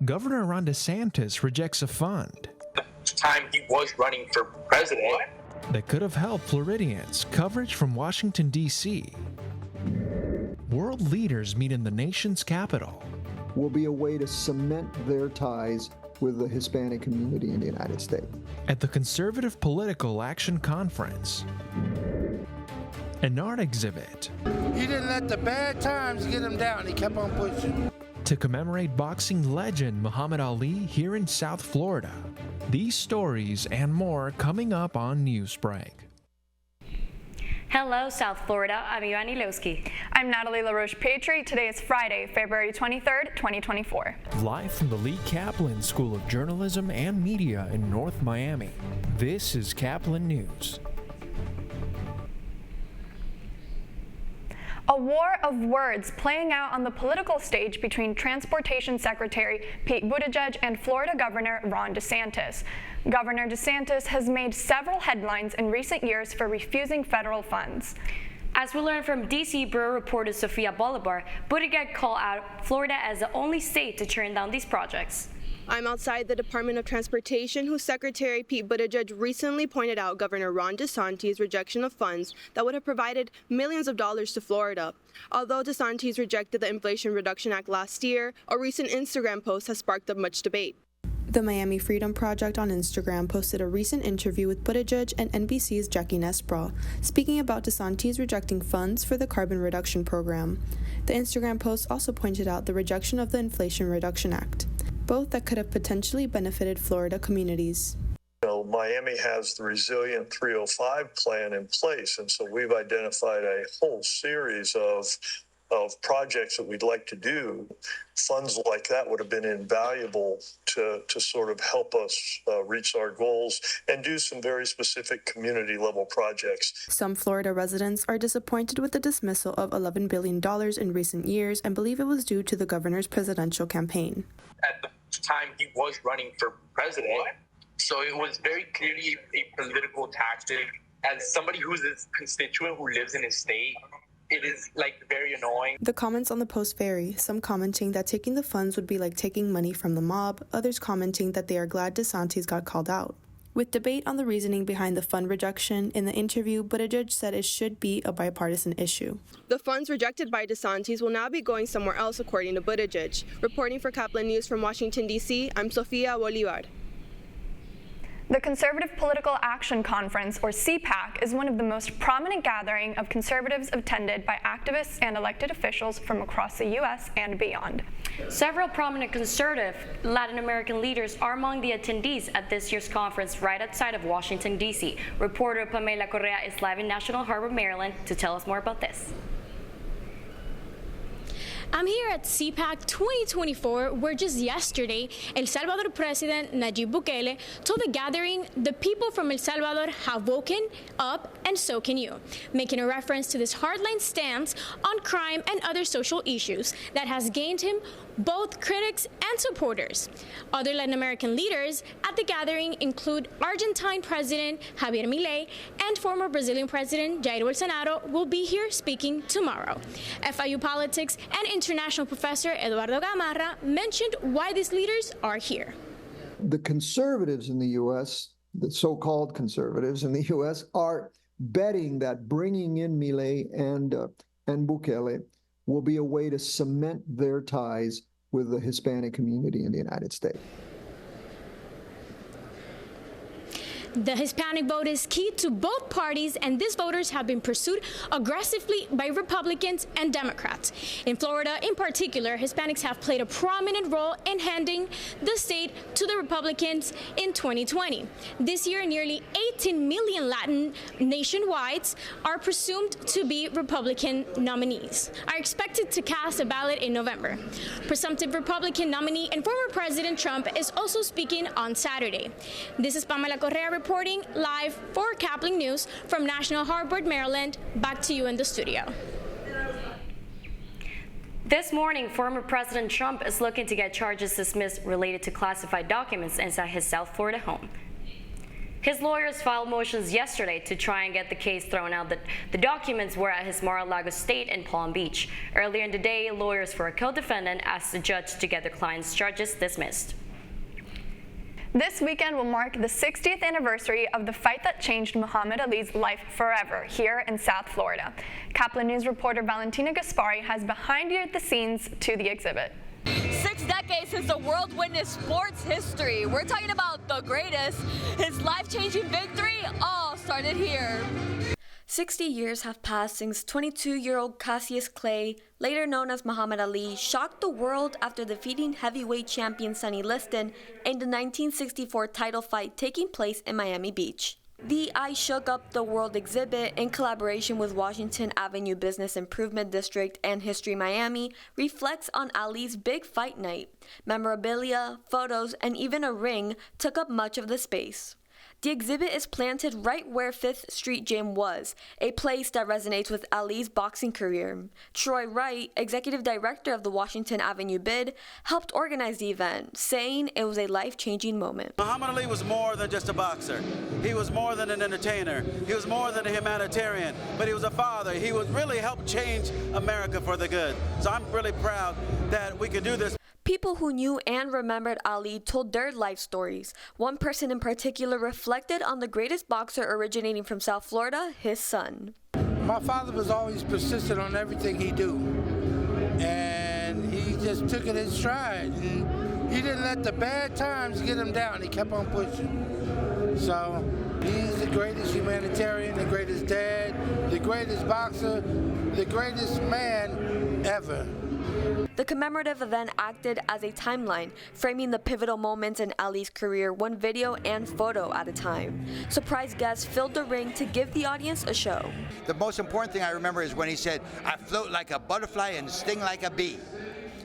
Governor Ron DeSantis rejects a fund The time he was running for president. that could have helped Floridians. Coverage from Washington, D.C. World leaders meet in the nation's capital. Will be a way to cement their ties with the Hispanic community in the United States. At the Conservative Political Action Conference. An art exhibit He didn't let the bad times get him down. He kept on pushing. to commemorate boxing legend Muhammad Ali here in South Florida. These stories and more coming up on Newsbreak. Hello, South Florida. I'm Ivani Lewski. I'm Natalie LaRoche-Petrie. Today is Friday, February 23rd, 2024. Live from the Lee Kaplan School of Journalism and Media in North Miami, this is Caplin News. A war of words playing out on the political stage between Transportation Secretary Pete Buttigieg and Florida Governor Ron DeSantis. Governor DeSantis has made several headlines in recent years for refusing federal funds. As we learned from D.C. Bureau reporter Sofia Bolivar, Buttigieg called out Florida as the only state to turn down these projects. I'm outside the Department of Transportation, whose Secretary Pete Buttigieg recently pointed out Governor Ron DeSantis' rejection of funds that would have provided millions of dollars to Florida. Although DeSantis rejected the Inflation Reduction Act last year, a recent Instagram post has sparked up much debate. The Miami Freedom Project on Instagram posted a recent interview with Buttigieg and NBC's Jackie Nesbra, speaking about DeSantis rejecting funds for the carbon reduction program. The Instagram post also pointed out the rejection of the Inflation Reduction Act, both that could have potentially benefited Florida communities. Miami has the Resilient 305 plan in place, and so we've identified a whole series of projects that we'd like to do. Funds like that would have been invaluable to sort of help us reach our goals and do some very specific community level projects. Some Florida residents are disappointed with the dismissal of $11 billion in recent years and believe it was due to the governor's presidential campaign. At the time he was running for president, so it was very clearly a political tactic. As somebody who's a constituent who lives in his state, it is very annoying. The comments on the post vary, some commenting that taking the funds would be like taking money from the mob, others commenting that they are glad DeSantis got called out. With debate on the reasoning behind the fund rejection, in the interview, Buttigieg said it should be a bipartisan issue. The funds rejected by DeSantis will now be going somewhere else, according to Buttigieg. Reporting for Kaplan News from Washington, D.C., I'm Sofia Bolivar. The Conservative Political Action Conference, or CPAC, is one of the most prominent gathering of conservatives attended by activists and elected officials from across the U.S. and beyond. Several prominent conservative Latin American leaders are among the attendees at this year's conference right outside of Washington, D.C. Reporter Pamela Correa is live in National Harbor, Maryland, to tell us more about this. I'm here at CPAC 2024, where just yesterday, El Salvador President Nayib Bukele told the gathering, the people from El Salvador have woken up and so can you, making a reference to this hardline stance on crime and other social issues that has gained him both critics and supporters. Other Latin American leaders at the gathering include Argentine President Javier Milei and former Brazilian President Jair Bolsonaro will be here speaking tomorrow. FIU politics and international professor Eduardo Gamarra mentioned why these leaders are here. The conservatives in the U.S., the so-called conservatives in the U.S., are betting that bringing in Milei and Bukele will be a way to cement their ties with the Hispanic community in the United States. The Hispanic vote is key to both parties, and these voters have been pursued aggressively by Republicans and Democrats. In Florida, in particular, Hispanics have played a prominent role in handing the state to the Republicans in 2020. This year, nearly 18 million Latin nationwide are presumed to be Republican nominees, are expected to cast a ballot in November. Presumptive Republican nominee and former President Trump is also speaking on Saturday. This is Pamela Correa reporting live for Kaplan News from National Harbor, Maryland. Back to you in the studio. This morning, former President Trump is looking to get charges dismissed related to classified documents inside his South Florida home. His lawyers filed motions yesterday to try and get the case thrown out. The documents were at his Mar-a-Lago estate in Palm Beach. Earlier in the day, lawyers for a co-defendant asked the judge to get their client's charges dismissed. This weekend will mark the 60th anniversary of the fight that changed Muhammad Ali's life forever here in South Florida. Caplin News reporter Valentina Gaspari has behind-the-scenes to the exhibit. 6 decades since the world witnessed sports history. We're talking about the greatest. His life-changing victory all started here. 60 years have passed since 22-year-old Cassius Clay, later known as Muhammad Ali, shocked the world after defeating heavyweight champion Sonny Liston in the 1964 title fight taking place in Miami Beach. The I Shook Up the World exhibit, in collaboration with Washington Avenue Business Improvement District and History Miami, reflects on Ali's big fight night. Memorabilia, photos, and even a ring took up much of the space. The exhibit is planted right where 5th Street Gym was, a place that resonates with Ali's boxing career. Troy Wright, executive director of the Washington Avenue Bid, helped organize the event, saying it was a life-changing moment. Muhammad Ali was more than just a boxer. He was more than an entertainer. He was more than a humanitarian, but he was a father. He was really helped change America for the good. So I'm really proud that we could do this. People who knew and remembered Ali told their life stories. One person in particular reflected on the greatest boxer originating from South Florida, his son. My father was always persistent on everything he do, and he just took it in stride. And he didn't let the bad times get him down. He kept on pushing. So he's the greatest humanitarian, the greatest dad, the greatest boxer, the greatest man ever. The commemorative event acted as a timeline, framing the pivotal moments in Ali's career, one video and photo at a time. Surprise guests filled the ring to give the audience a show. The most important thing I remember is when he said, "I float like a butterfly and sting like a bee."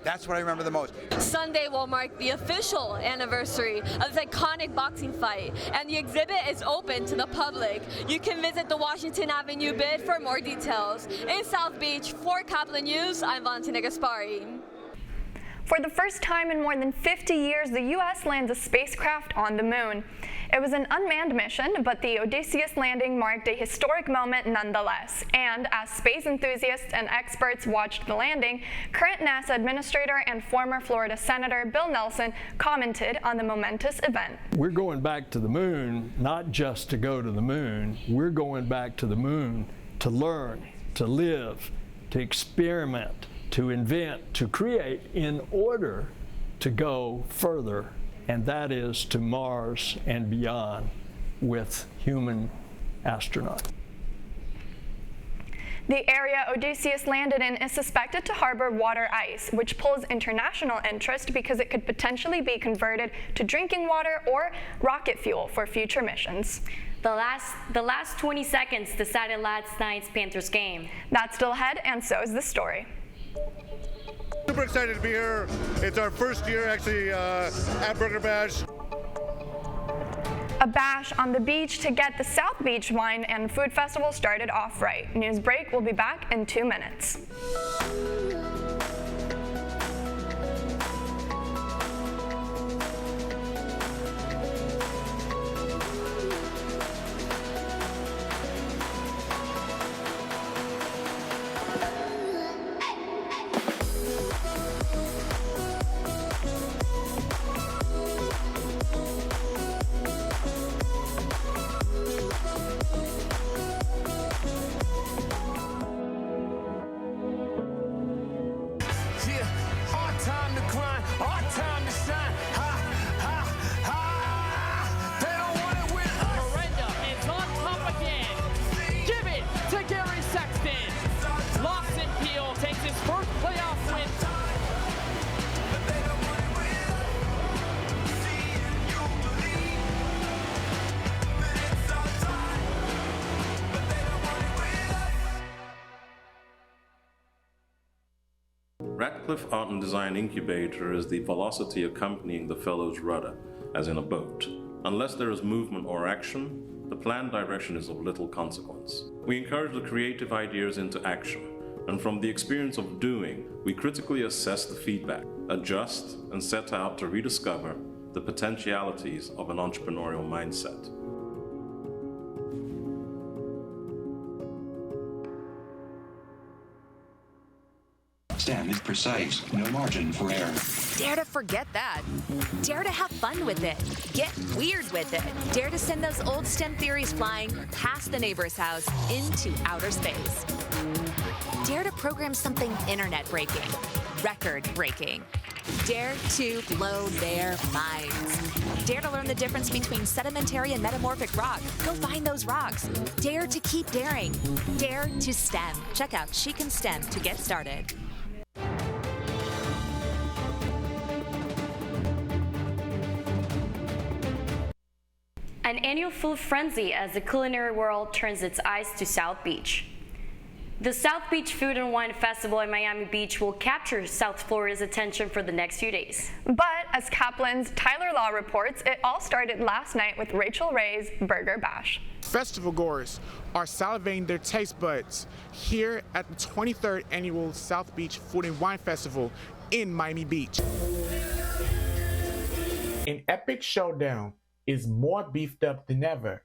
That's what I remember the most. Sunday will mark the official anniversary of this iconic boxing fight, and the exhibit is open to the public. You can visit the Washington Avenue Bid for more details. In South Beach, for Caplin News, I'm Valentina Gaspari. For the first time in more than 50 years, the U.S. lands a spacecraft on the moon. It was an unmanned mission, but the Odysseus landing marked a historic moment nonetheless. And as space enthusiasts and experts watched the landing, current NASA administrator and former Florida Senator Bill Nelson commented on the momentous event. We're going back to the moon, not just to go to the moon. We're going back to the moon to learn, to live, to experiment, to invent, to create in order to go further, and that is to Mars and beyond with human astronauts. The area Odysseus landed in is suspected to harbor water ice, which pulls international interest because it could potentially be converted to drinking water or rocket fuel for future missions. The last 20 seconds decided last night's Panthers game. That's still ahead, and so is the story. Super excited to be here. It's our first year actually at Burger Bash. A bash on the beach to get the South Beach Wine and Food Festival started off right. Newsbreak will be back in 2 minutes. Radcliffe Art and Design Incubator is the velocity accompanying the fellow's rudder, as in a boat. Unless there is movement or action, the planned direction is of little consequence. We encourage the creative ideas into action, and from the experience of doing, we critically assess the feedback, adjust, and set out to rediscover the potentialities of an entrepreneurial mindset. stem is precise, no margin for error. Dare to forget that. Dare to have fun with it. Get weird with it. Dare to send those old STEM theories flying past the neighbor's house into outer space. Dare to program something internet-breaking, record-breaking. Dare to blow their minds. Dare to learn the difference between sedimentary and metamorphic rock. Go find those rocks. Dare to keep daring. Dare to STEM. Check out She Can STEM to get started. An annual food frenzy as the culinary world turns its eyes to South Beach. The South Beach Food and Wine Festival in Miami Beach will capture South Florida's attention for the next few days. But as Caplin's Tyler Law reports, it all started last night with Rachel Ray's Burger Bash. Festival goers are salivating their taste buds here at the 23rd Annual South Beach Food and Wine Festival in Miami Beach. An epic showdown is more beefed up than ever,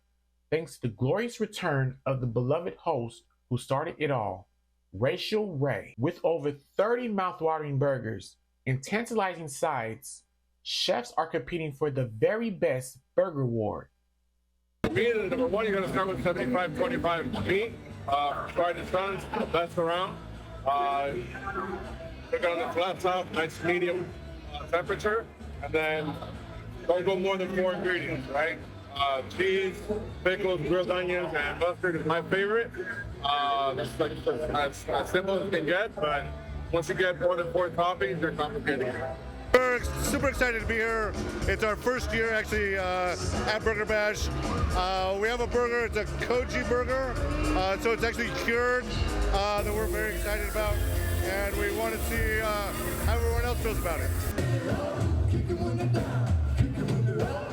thanks to the glorious return of the beloved host who started it all, Rachel Ray. With over 30 mouthwatering burgers and tantalizing sides, chefs are competing for the very best burger award. Being number one, you're going to start with 75-25 meat. Fried and Sons, best around. Cook on the flat top, nice medium temperature, and then don't go more than 4 ingredients, right? Cheese, pickles, grilled onions, and mustard is my favorite. That's like as simple as it can get, but once you get more than 4 toppings, they're complicated. We're super excited to be here. It's our first year actually at Burger Bash. We have a burger, it's a koji burger, so it's actually cured, that we're very excited about, and we want to see how everyone else feels about it.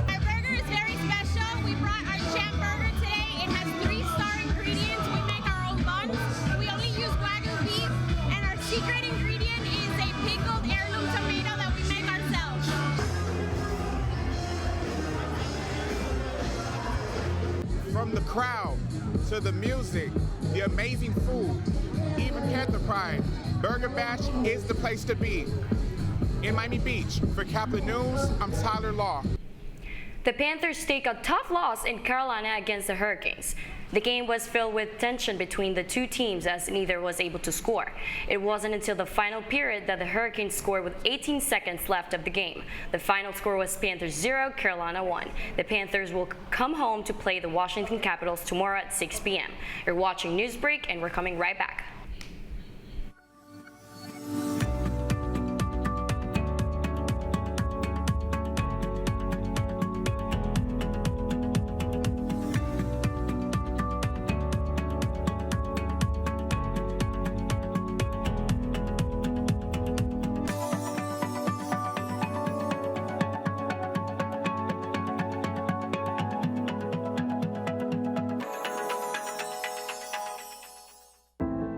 Our burger is very special. We brought our champ burger today. It has 3-star ingredients. We make our own buns. We only use Wagyu beef, and our secret ingredient is a pickled heirloom tomato that we make ourselves. From the crowd to the music, the amazing food, even Panther Pride, Burger Bash is the place to be. In Miami Beach, for Caplin News, I'm Tyler Law. The Panthers take a tough loss in Carolina against the Hurricanes. The game was filled with tension between the two teams as neither was able to score. It wasn't until the final period that the Hurricanes scored with 18 seconds left of the game. The final score was Panthers 0, Carolina 1. The Panthers will come home to play the Washington Capitals tomorrow at 6 p.m. You're watching Newsbreak, and we're coming right back.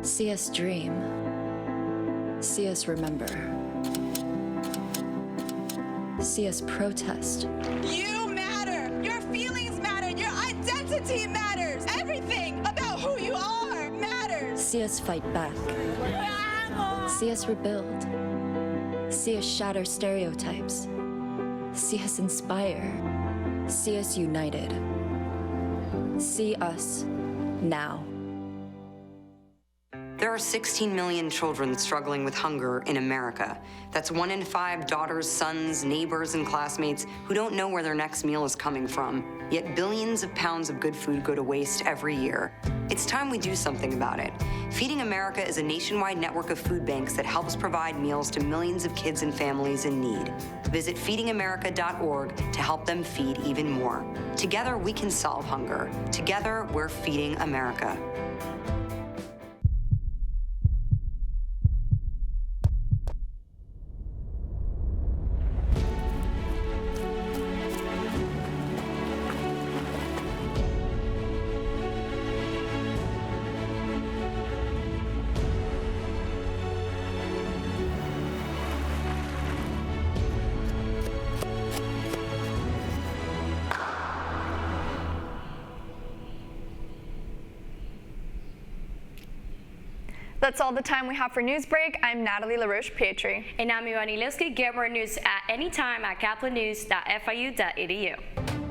See us dream. See us remember. See us protest. You matter. Your feelings matter. Your identity matters. Everything about who you are matters. See us fight back. See us rebuild. See us shatter stereotypes. See us inspire. See us united. See us now. There are 16 million children struggling with hunger in America. That's 1 in 5 daughters, sons, neighbors, and classmates who don't know where their next meal is coming from. Yet billions of pounds of good food go to waste every year. It's time we do something about it. Feeding America is a nationwide network of food banks that helps provide meals to millions of kids and families in need. Visit feedingamerica.org to help them feed even more. Together, we can solve hunger. Together, we're feeding America. That's all the time we have for Newsbreak. I'm Natalie LaRoche-Pietri. And I'm Ivani Liski. Get more news at any time at caplinnews.fiu.edu.